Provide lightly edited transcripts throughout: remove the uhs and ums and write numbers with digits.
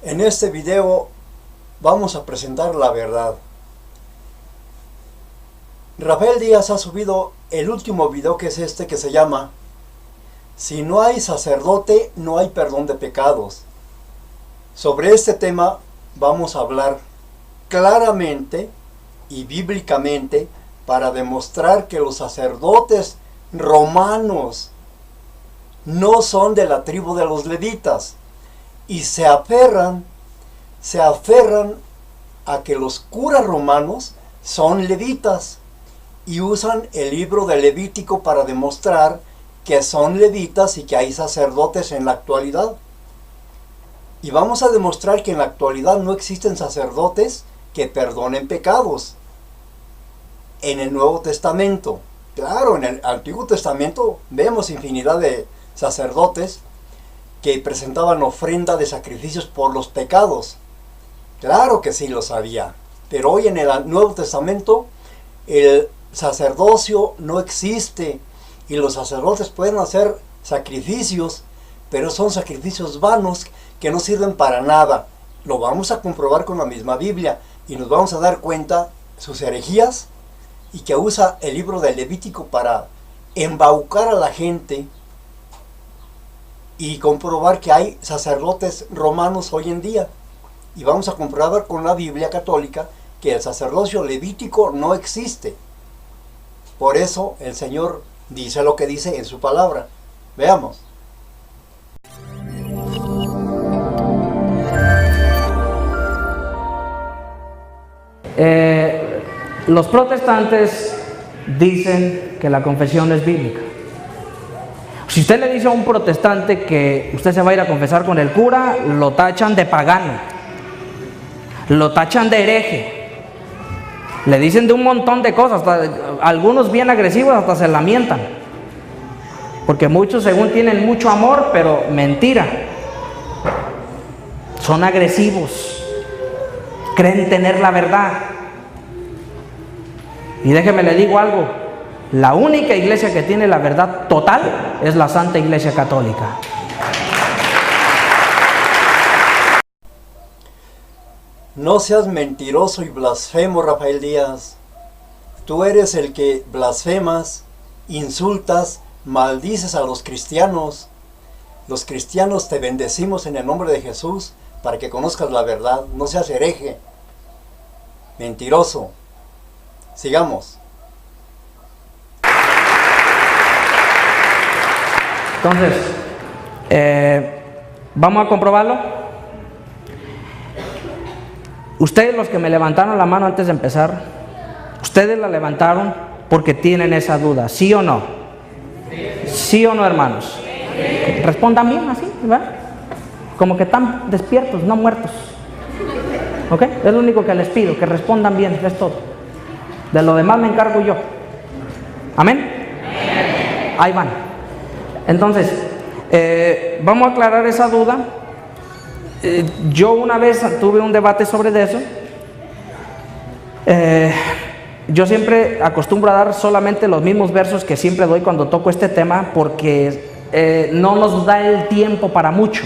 En este video vamos a presentar la verdad. Rafael Díaz ha subido el último video, que es este, que se llama "Si no hay sacerdote, no hay perdón de pecados". Sobre este tema vamos a hablar claramente y bíblicamente para demostrar que los sacerdotes romanos no son de la tribu de los levitas y se aferran a que los curas romanos son levitas y usan el libro de Levítico para demostrar que son levitas y que hay sacerdotes en la actualidad. Y vamos a demostrar que en la actualidad no existen sacerdotes que perdonen pecados. En el Nuevo Testamento, claro, en el Antiguo Testamento vemos infinidad de sacerdotes que presentaban ofrenda de sacrificios por los pecados. Claro que sí los había, pero hoy en el Nuevo Testamento el sacerdocio no existe y los sacerdotes pueden hacer sacrificios, pero son sacrificios vanos que no sirven para nada. Lo vamos a comprobar con la misma Biblia y nos vamos a dar cuenta sus herejías y que usa el libro de Levítico para embaucar a la gente y comprobar que hay sacerdotes romanos hoy en día. Y vamos a comprobar con la Biblia católica que el sacerdocio levítico no existe. Por eso el Señor dice lo que dice en su palabra. Veamos. Los protestantes dicen que la confesión es bíblica. Si usted le dice a un protestante que usted se va a ir a confesar con el cura, lo tachan de pagano, lo tachan de hereje, le dicen de un montón de cosas, algunos bien agresivos hasta se lamentan, porque muchos según tienen mucho amor, pero mentira, son agresivos, creen tener la verdad. Y déjeme le digo algo, la única iglesia que tiene la verdad total es la Santa Iglesia Católica. No seas mentiroso y blasfemo, Rafael Díaz. Tú eres el que blasfemas, insultas, maldices a los cristianos. Los cristianos te bendecimos en el nombre de Jesús para que conozcas la verdad. No seas hereje, mentiroso. Sigamos. Entonces, vamos a comprobarlo. Ustedes, los que me levantaron la mano antes de empezar, ustedes la levantaron porque tienen esa duda, ¿sí o no? ¿Sí o no, hermanos? Respondan bien así, ¿verdad? Como que están despiertos, no muertos. ¿Ok? Es lo único que les pido, que respondan bien, es todo. De lo demás me encargo yo. ¿Amén? Ahí van. Entonces, vamos a aclarar esa duda. Yo una vez tuve un debate sobre eso. Yo siempre acostumbro a dar solamente los mismos versos que siempre doy cuando toco este tema, porque no nos da el tiempo para mucho.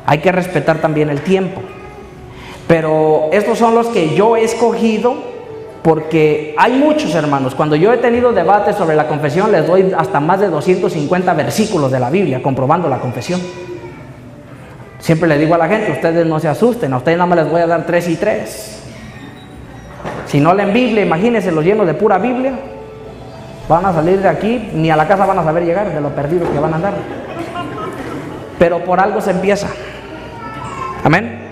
Hay que respetar también el tiempo. Pero estos son los que yo he escogido, porque hay muchos hermanos. Cuando yo he tenido debates sobre la confesión, les doy hasta más de 250 versículos de la Biblia comprobando la confesión. Siempre le digo a la gente, ustedes no se asusten, a ustedes nada más les voy a dar 3 y 3. Si no leen Biblia, imagínense los llenos de pura Biblia, van a salir de aquí, ni a la casa van a saber llegar de lo perdidos que van a andar. Pero por algo se empieza. Amén.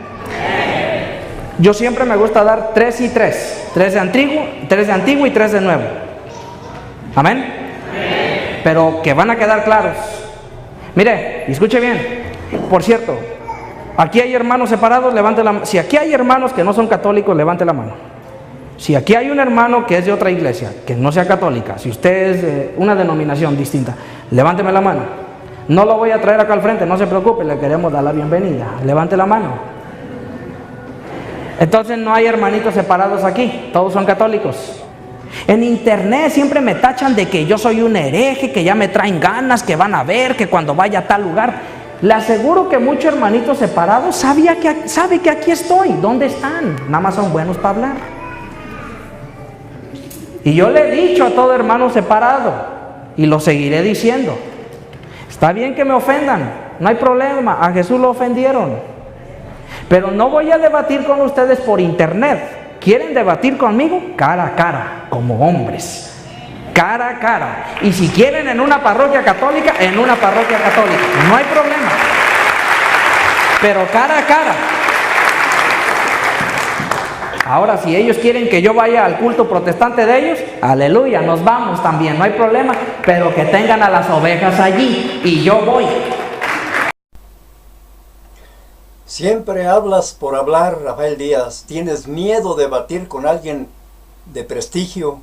Yo siempre me gusta dar 3 y 3. 3 de antiguo y 3 de nuevo. Amén. Pero que van a quedar claros. Mire, y escuche bien. Por cierto, aquí hay hermanos separados, levante la mano. Si aquí hay hermanos que no son católicos, levante la mano. Si aquí hay un hermano que es de otra iglesia, que no sea católica, si usted es de una denominación distinta, levánteme la mano. No lo voy a traer acá al frente, no se preocupe, le queremos dar la bienvenida. Levante la mano. Entonces no hay hermanitos separados aquí, todos son católicos. En internet siempre me tachan de que yo soy un hereje, que ya me traen ganas, que van a ver, que cuando vaya a tal lugar. Le aseguro que muchos hermanitos separados sabe que aquí estoy. ¿Dónde están? Nada más son buenos para hablar. Y yo le he dicho a todo hermano separado, y lo seguiré diciendo: está bien que me ofendan, no hay problema, a Jesús lo ofendieron, pero no voy a debatir con ustedes por internet. ¿Quieren debatir conmigo? Cara a cara, como hombres. Cara a cara. Y si quieren en una parroquia católica, en una parroquia católica, no hay problema, pero cara a cara. Ahora, si ellos quieren que yo vaya al culto protestante de ellos, aleluya, nos vamos también, no hay problema, pero que tengan a las ovejas allí y yo voy. Siempre hablas por hablar, Rafael Díaz. Tienes miedo de debatir con alguien de prestigio.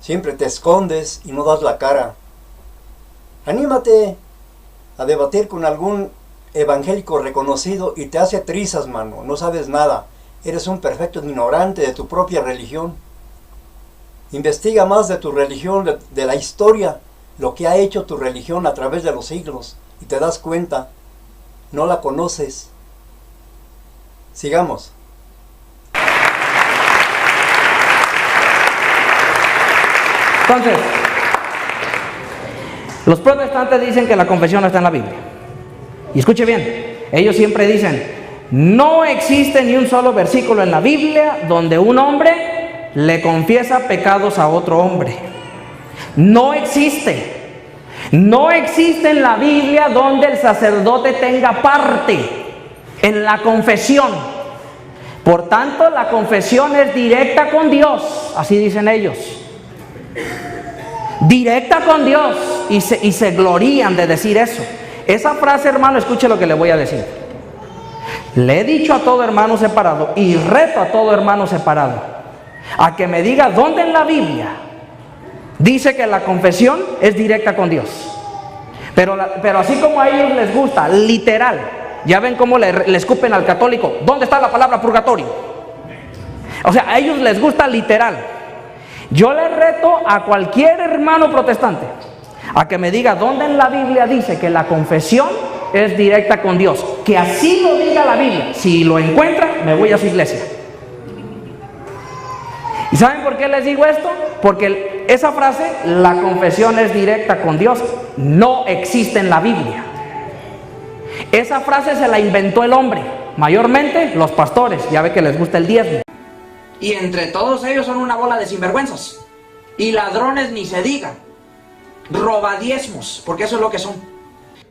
Siempre te escondes y no das la cara. Anímate a debatir con algún evangélico reconocido y te hace trizas, mano. No sabes nada. Eres un perfecto ignorante de tu propia religión. Investiga más de tu religión, de la historia, lo que ha hecho tu religión a través de los siglos, y te das cuenta, no la conoces. Sigamos. Entonces, los protestantes dicen que la confesión no está en la Biblia. Y escuche bien, ellos siempre dicen: no existe ni un solo versículo en la Biblia donde un hombre le confiesa pecados a otro hombre. No existe. No existe en la Biblia donde el sacerdote tenga parte en la confesión. Por tanto, la confesión es directa con Dios, así dicen ellos. Directa con Dios, y se glorían de decir eso. Esa frase, hermano, escuche lo que le voy a decir. Le he dicho a todo hermano separado, y reto a todo hermano separado, a que me diga dónde en la Biblia dice que la confesión es directa con Dios. Pero así como a ellos les gusta, literal, ya ven cómo le escupen al católico: ¿dónde está la palabra purgatorio? O sea, a ellos les gusta literal. Yo le reto a cualquier hermano protestante a que me diga dónde en la Biblia dice que la confesión es directa con Dios. Que así lo diga la Biblia. Si lo encuentra, me voy a su iglesia. ¿Y saben por qué les digo esto? Porque esa frase, la confesión es directa con Dios, no existe en la Biblia. Esa frase se la inventó el hombre, mayormente los pastores. Ya ve que les gusta el diezmo. Y entre todos ellos son una bola de sinvergüenzas. Y ladrones ni se digan. Robadiezmos, porque eso es lo que son.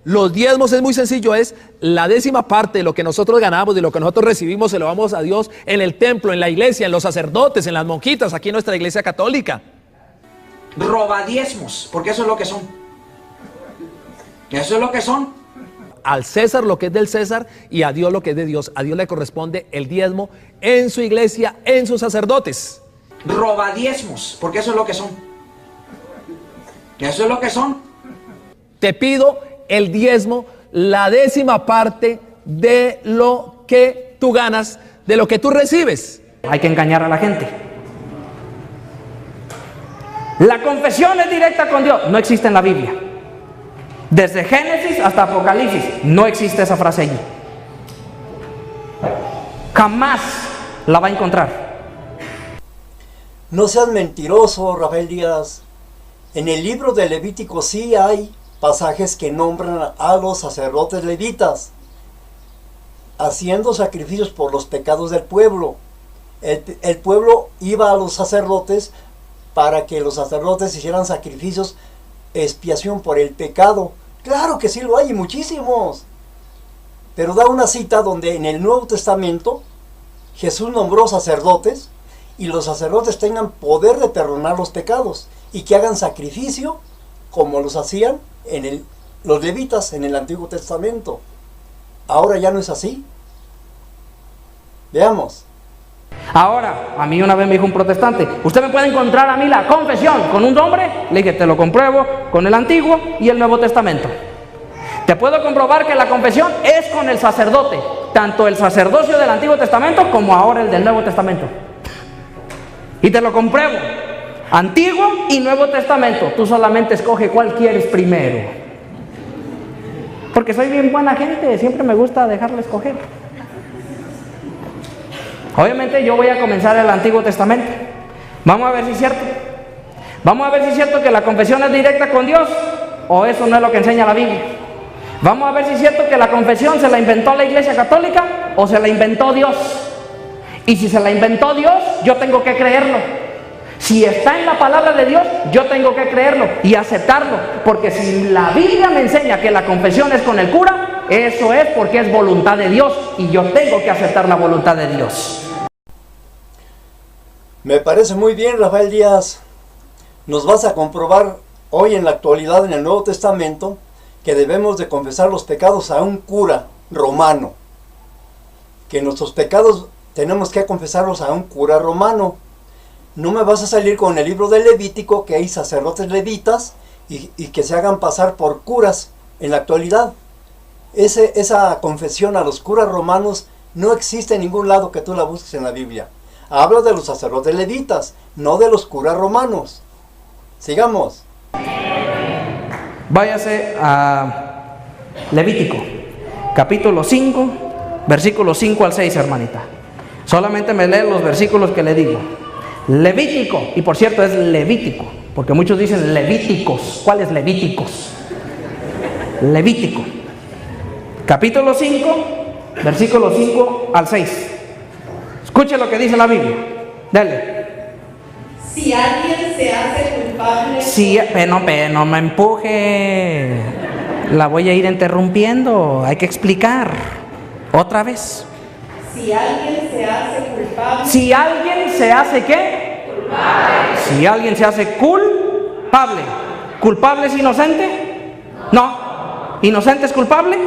Los diezmos es muy sencillo, es la 10ª parte de lo que nosotros ganamos, de lo que nosotros recibimos, se lo damos a Dios en el templo, en la iglesia, en los sacerdotes, en las monjitas, aquí en nuestra iglesia católica. Robadiezmos, porque eso es lo que son. Eso es lo que son. Al César lo que es del César y a Dios lo que es de Dios. A Dios le corresponde el diezmo en su iglesia, en sus sacerdotes. Robadiezmos, porque eso es lo que son. Eso es lo que son. Te pido el diezmo, la 10ª parte de lo que tú ganas, de lo que tú recibes. Hay que engañar a la gente. La confesión es directa con Dios, no existe en la Biblia. Desde Génesis hasta Apocalipsis no existe esa frase allí. Jamás la va a encontrar. No seas mentiroso, Rafael Díaz. En el libro de Levítico sí hay pasajes que nombran a los sacerdotes levitas haciendo sacrificios por los pecados del pueblo. El pueblo iba a los sacerdotes para que los sacerdotes hicieran sacrificios, expiación por el pecado. Claro que sí lo hay, muchísimos. Pero da una cita donde en el Nuevo Testamento Jesús nombró sacerdotes, y los sacerdotes tengan poder de perdonar los pecados y que hagan sacrificio como los hacían los levitas en el Antiguo Testamento. Ahora ya no es así. Veamos. Ahora, a mí una vez me dijo un protestante: usted me puede encontrar a mí la confesión con un nombre. Le dije: te lo compruebo con el Antiguo y el Nuevo Testamento. Te puedo comprobar que la confesión es con el sacerdote, tanto el sacerdocio del Antiguo Testamento como ahora el del Nuevo Testamento. Y te lo compruebo, Antiguo y Nuevo Testamento. Tú solamente escoge cuál quieres primero. Porque soy bien buena gente, siempre me gusta dejarle escoger. Obviamente yo voy a comenzar el Antiguo Testamento. Vamos a ver si es cierto. Vamos a ver si es cierto que la confesión es directa con Dios, o eso no es lo que enseña la Biblia. Vamos a ver si es cierto que la confesión se la inventó la Iglesia Católica o se la inventó Dios. Y si se la inventó Dios, yo tengo que creerlo. Si está en la palabra de Dios, yo tengo que creerlo y aceptarlo. Porque si la Biblia me enseña que la confesión es con el cura, eso es porque es voluntad de Dios y yo tengo que aceptar la voluntad de Dios. Me parece muy bien, Rafael Díaz. Nos vas a comprobar hoy en la actualidad en el Nuevo Testamento que debemos de confesar los pecados a un cura romano. Que nuestros pecados tenemos que confesarlos a un cura romano. No me vas a salir con el libro de Levítico que hay sacerdotes levitas y que se hagan pasar por curas en la actualidad. Esa confesión a los curas romanos no existe en ningún lado que tú la busques en la Biblia. Habla de los sacerdotes levitas, no de los curas romanos. Sigamos. Váyase a Levítico, capítulo 5, versículos 5 al 6, hermanita. Solamente me lee los versículos que le digo. Levítico, y por cierto es Levítico, porque muchos dicen Levíticos. ¿Cuáles Levíticos? Levítico, capítulo 5, versículos 5 al 6. Escuche lo que dice la Biblia. Dale. Si alguien se hace culpable... Si, no me empuje. La voy a ir interrumpiendo. Hay que explicar. Otra vez. Si alguien se hace culpable... Si alguien se hace ¿qué? Culpable. Si alguien se hace culpable. ¿Culpable es inocente? No. ¿Inocente es culpable?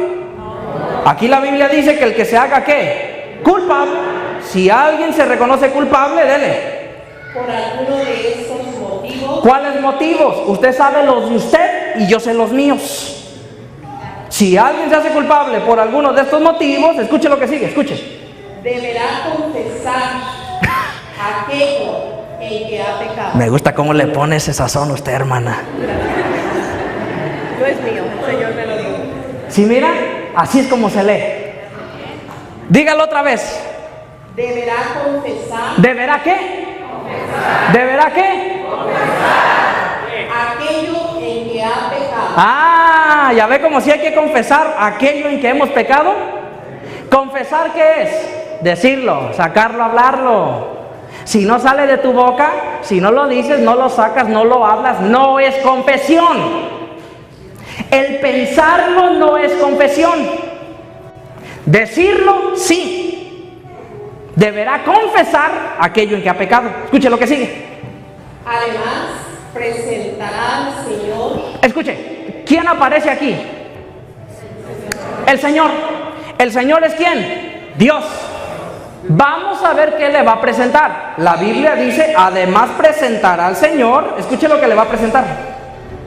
Aquí la Biblia dice que el que se haga ¿qué? Culpable. Si alguien se reconoce culpable, dele. Por alguno de esos motivos... ¿Cuáles motivos? Usted sabe los de usted y yo sé los míos. Si alguien se hace culpable por alguno de estos motivos, escuche lo que sigue, escuche. Deberá confesar aquello en que ha pecado. Me gusta cómo le pone ese sazón a usted, hermana. No es mío, el Señor me lo dio. Si mira, así es como se lee. Dígalo otra vez. Deberá confesar... ¿Deberá qué? Confesar. ¿Deberá qué? Confesar. Aquello en que ha pecado. Ah, ya ve como si hay que confesar aquello en que hemos pecado. ¿Confesar qué es? Decirlo, sacarlo, hablarlo. Si no sale de tu boca, si no lo dices, no lo sacas, no lo hablas, no es confesión. El pensarlo no es confesión. Decirlo, sí. Deberá confesar aquello en que ha pecado. Escuche lo que sigue. Además, presentará al Señor... Escuche, ¿quién aparece aquí? El Señor. ¿El Señor es quién? Dios. Vamos a ver qué le va a presentar. La Biblia dice, además presentará al Señor. Escuche lo que le va a presentar.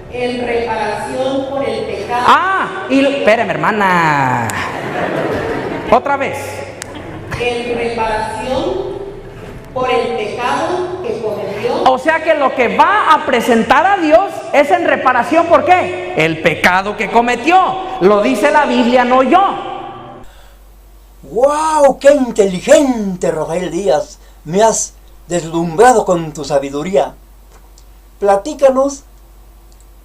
En reparación por el pecado. Ah, y espérame, hermana. Otra vez. En reparación por el pecado que cometió. O sea que lo que va a presentar a Dios es en reparación, ¿por qué? El pecado que cometió. Lo dice la Biblia, no yo. ¡Wow! ¡Qué inteligente, Rafael Díaz! Me has deslumbrado con tu sabiduría. Platícanos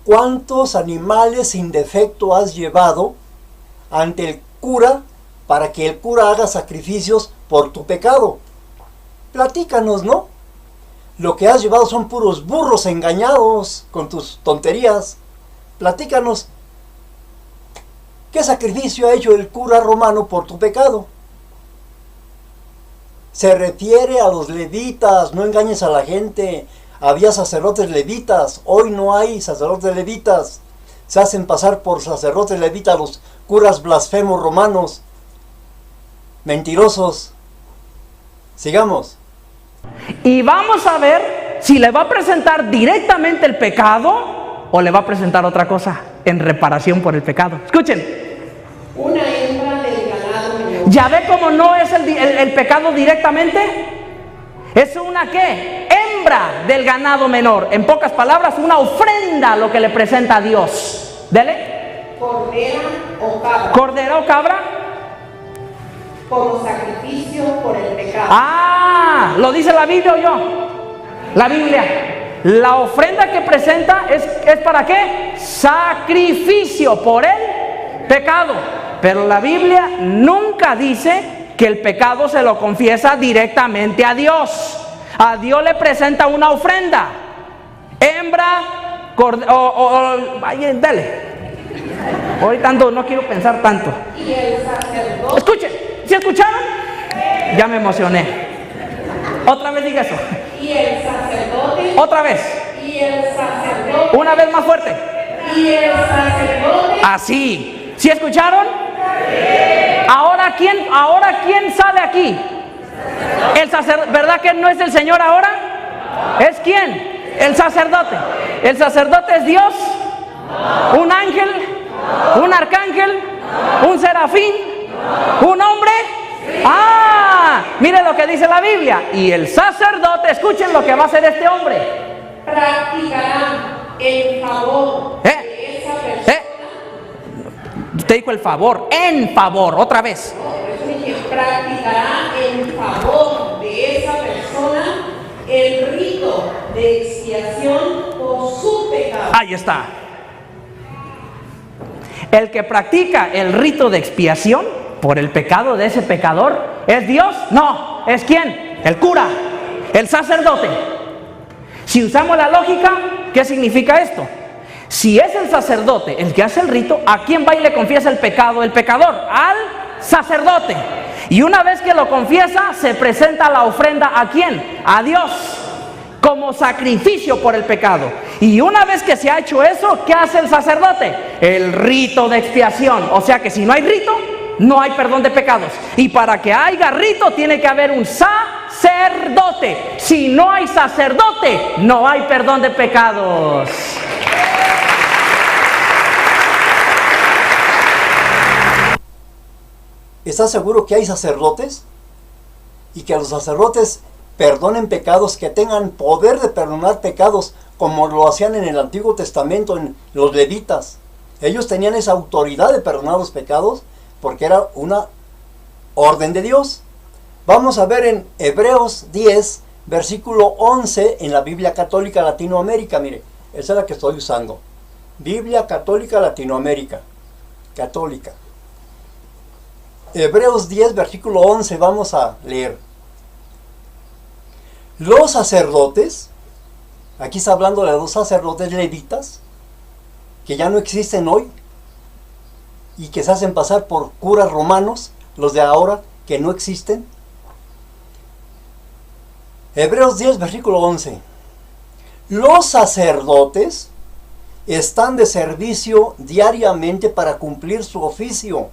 cuántos animales sin defecto has llevado ante el cura para que el cura haga sacrificios por tu pecado. Platícanos, ¿no? Lo que has llevado son puros burros engañados con tus tonterías. Platícanos, ¿qué sacrificio ha hecho el cura romano por tu pecado? Se refiere a los levitas, no engañes a la gente. Había sacerdotes levitas, hoy no hay sacerdotes levitas. Se hacen pasar por sacerdotes levitas los curas blasfemos romanos. Mentirosos. Sigamos. Y vamos a ver si le va a presentar directamente el pecado o le va a presentar otra cosa en reparación por el pecado. Escuchen. Una hembra del ganado menor. ¿Ya ve cómo no es el pecado directamente? Es una ¿qué? Hembra del ganado menor. En pocas palabras, una ofrenda a lo que le presenta a Dios. Dele. cordera o cabra, ¿Cordera o cabra? como sacrificio por el pecado. Ah, ¿lo dice la Biblia o yo? La Biblia. La ofrenda que presenta es ¿para qué? Sacrificio por el pecado. Pero la Biblia nunca dice que el pecado se lo confiesa directamente a Dios. A Dios le presenta una ofrenda. Hembra, vaya, dale. Hoy tanto, no quiero pensar tanto. Y el sacerdote. Escuchen, ¿sí escucharon? Ya me emocioné. Otra vez diga eso. Y el sacerdote. Otra vez. Y el sacerdote. Una vez más fuerte. Y el sacerdote. Así. ¿Sí escucharon? Ahora quién sale aquí? El sacerdote. ¿Verdad que no es el Señor ahora? ¿Es quién? El sacerdote. ¿El sacerdote es Dios? ¿Un ángel? ¿Un arcángel? ¿Un serafín? ¿Un hombre? Ah, mire lo que dice la Biblia. Y el sacerdote, escuchen lo que va a hacer este hombre. Practicarán en favor de esa persona. Te dijo el favor, en favor, otra vez. Por eso dije, practicará en favor de esa persona el rito de expiación por su pecado. Ahí está. El que practica el rito de expiación por el pecado de ese pecador, ¿es Dios? No, ¿es quién? El cura, el sacerdote. Si usamos la lógica, ¿qué significa esto? Si es el sacerdote el que hace el rito, ¿a quién va y le confiesa el pecado el pecador? Al sacerdote. Y una vez que lo confiesa, se presenta la ofrenda ¿a quién? A Dios, como sacrificio por el pecado. Y una vez que se ha hecho eso, ¿qué hace el sacerdote? El rito de expiación. O sea que si no hay rito, no hay perdón de pecados. Y para que haya rito, tiene que haber un sacerdote. Si no hay sacerdote, no hay perdón de pecados. ¿Estás seguro que hay sacerdotes? Y que los sacerdotes perdonen pecados, que tengan poder de perdonar pecados, como lo hacían en el Antiguo Testamento, en los levitas. Ellos tenían esa autoridad de perdonar los pecados, porque era una orden de Dios. Vamos a ver en Hebreos 10, versículo 11, en la Biblia Católica Latinoamérica. Mire, esa es la que estoy usando. Biblia Católica Latinoamérica. Católica. Hebreos 10, versículo 11, vamos a leer. Los sacerdotes, aquí está hablando de los sacerdotes levitas, que ya no existen hoy, y que se hacen pasar por curas romanos, los de ahora, que no existen. Hebreos 10, versículo 11. Los sacerdotes están de servicio diariamente para cumplir su oficio,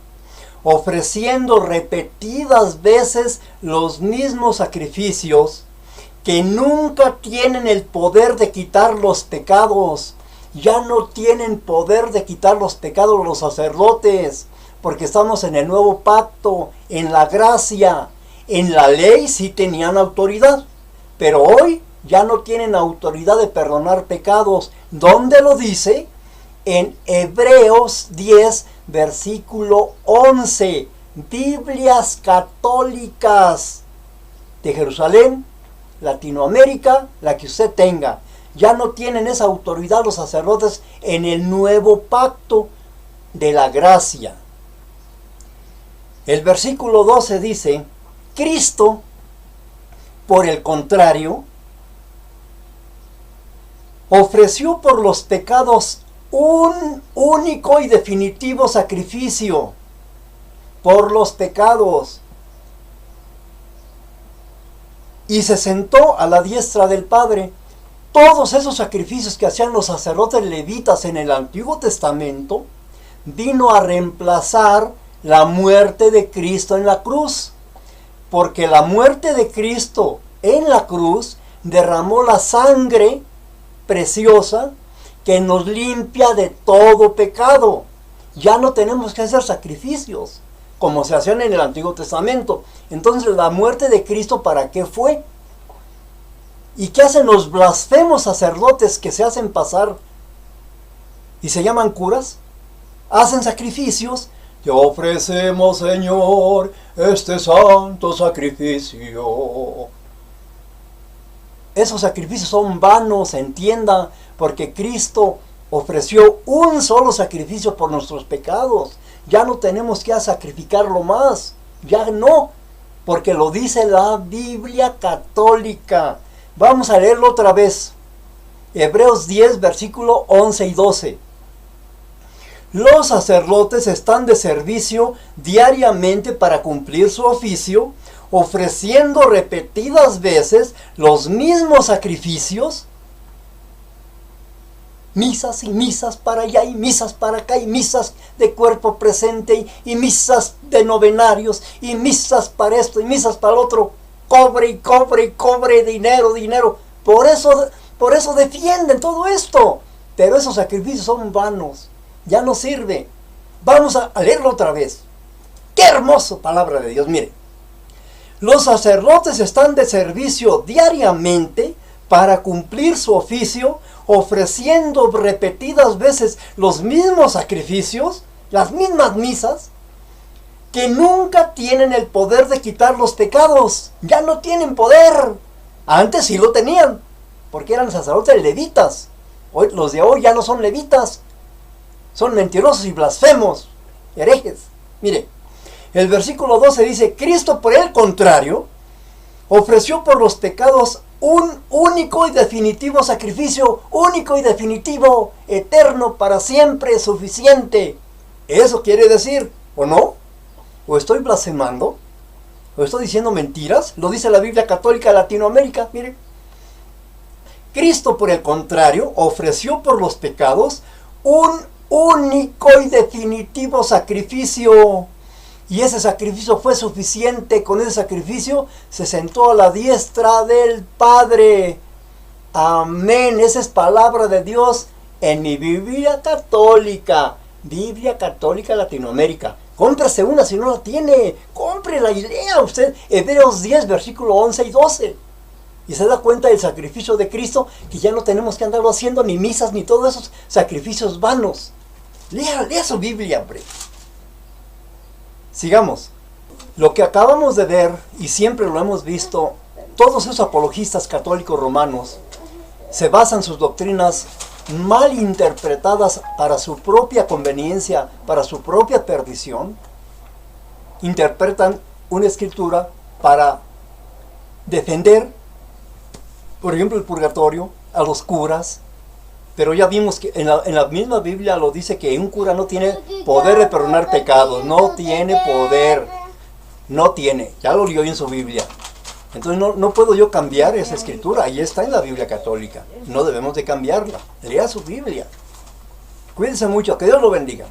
ofreciendo repetidas veces los mismos sacrificios que nunca tienen el poder de quitar los pecados. Ya no tienen poder de quitar los pecados los sacerdotes, porque estamos en el nuevo pacto, en la gracia. En la ley sí tenían autoridad, pero hoy ya no tienen autoridad de perdonar pecados. ¿Dónde lo dice? En Hebreos 10, versículo 11. Biblias católicas de Jerusalén, Latinoamérica, la que usted tenga. Ya no tienen esa autoridad los sacerdotes en el nuevo pacto de la gracia. El versículo 12 dice, Cristo, por el contrario, ofreció por los pecados un único y definitivo sacrificio por los pecados, y se sentó a la diestra del Padre. Todos esos sacrificios que hacían los sacerdotes levitas en el Antiguo Testamento vino a reemplazar la muerte de Cristo en la cruz, porque la muerte de Cristo en la cruz derramó la sangre preciosa que nos limpia de todo pecado. Ya no tenemos que hacer sacrificios como se hacían en el Antiguo Testamento. Entonces, la muerte de Cristo, ¿para qué fue? ¿Y qué hacen los blasfemos sacerdotes que se hacen pasar y se llaman curas? hacen sacrificios. Te ofrecemos, Señor, este santo sacrificio. Esos sacrificios son vanos, entienda, porque Cristo ofreció un solo sacrificio por nuestros pecados. Ya no tenemos que sacrificarlo más, ya no, porque lo dice la Biblia católica. Vamos a leerlo otra vez. Hebreos 10, versículo 11 y 12. Los sacerdotes están de servicio diariamente para cumplir su oficio, ofreciendo repetidas veces los mismos sacrificios. Misas y misas para allá y misas para acá y misas de cuerpo presente y misas de novenarios y misas para esto y misas para el otro. Cobre y cobre y cobre, dinero, dinero. Por eso defienden todo esto. Pero esos sacrificios son vanos. Ya no sirve. Vamos a leerlo otra vez. ¡Qué hermoso! Palabra de Dios, mire. Los sacerdotes están de servicio diariamente para cumplir su oficio, ofreciendo repetidas veces los mismos sacrificios, las mismas misas, que nunca tienen el poder de quitar los pecados. Ya no tienen poder. Antes sí lo tenían, porque eran sacerdotes levitas. Hoy, los de hoy ya no son levitas. Son mentirosos y blasfemos, herejes. Mire, el versículo 12 dice, Cristo por el contrario, ofreció por los pecados un único y definitivo sacrificio, único y definitivo, eterno, para siempre, suficiente. Eso quiere decir, ¿o no? ¿O estoy blasfemando? ¿O estoy diciendo mentiras? Lo dice la Biblia Católica de Latinoamérica, mire. Cristo, por el contrario, ofreció por los pecados un único y definitivo sacrificio. Y ese sacrificio fue suficiente. Con ese sacrificio se sentó a la diestra del Padre. Amén. Esa es palabra de Dios en mi Biblia Católica. Biblia Católica Latinoamérica. Cómprase una si no la tiene. Cómprela y lea usted Hebreos 10, versículo 11 y 12. Y se da cuenta del sacrificio de Cristo, que ya no tenemos que andarlo haciendo ni misas ni todos esos sacrificios vanos. Lea su Biblia, hombre. Sigamos. Lo que acabamos de ver, y siempre lo hemos visto, todos esos apologistas católicos romanos se basan sus doctrinas mal interpretadas para su propia conveniencia, para su propia perdición. Interpretan una escritura para defender, por ejemplo, el purgatorio, a los curas. Pero ya vimos que en la misma Biblia lo dice que un cura no tiene poder de perdonar pecados. No tiene poder. No tiene. Ya lo leyó en su Biblia. Entonces no puedo yo cambiar esa escritura. Ahí está en la Biblia católica. No debemos de cambiarla. Lea su Biblia. Cuídense mucho. Que Dios lo bendiga.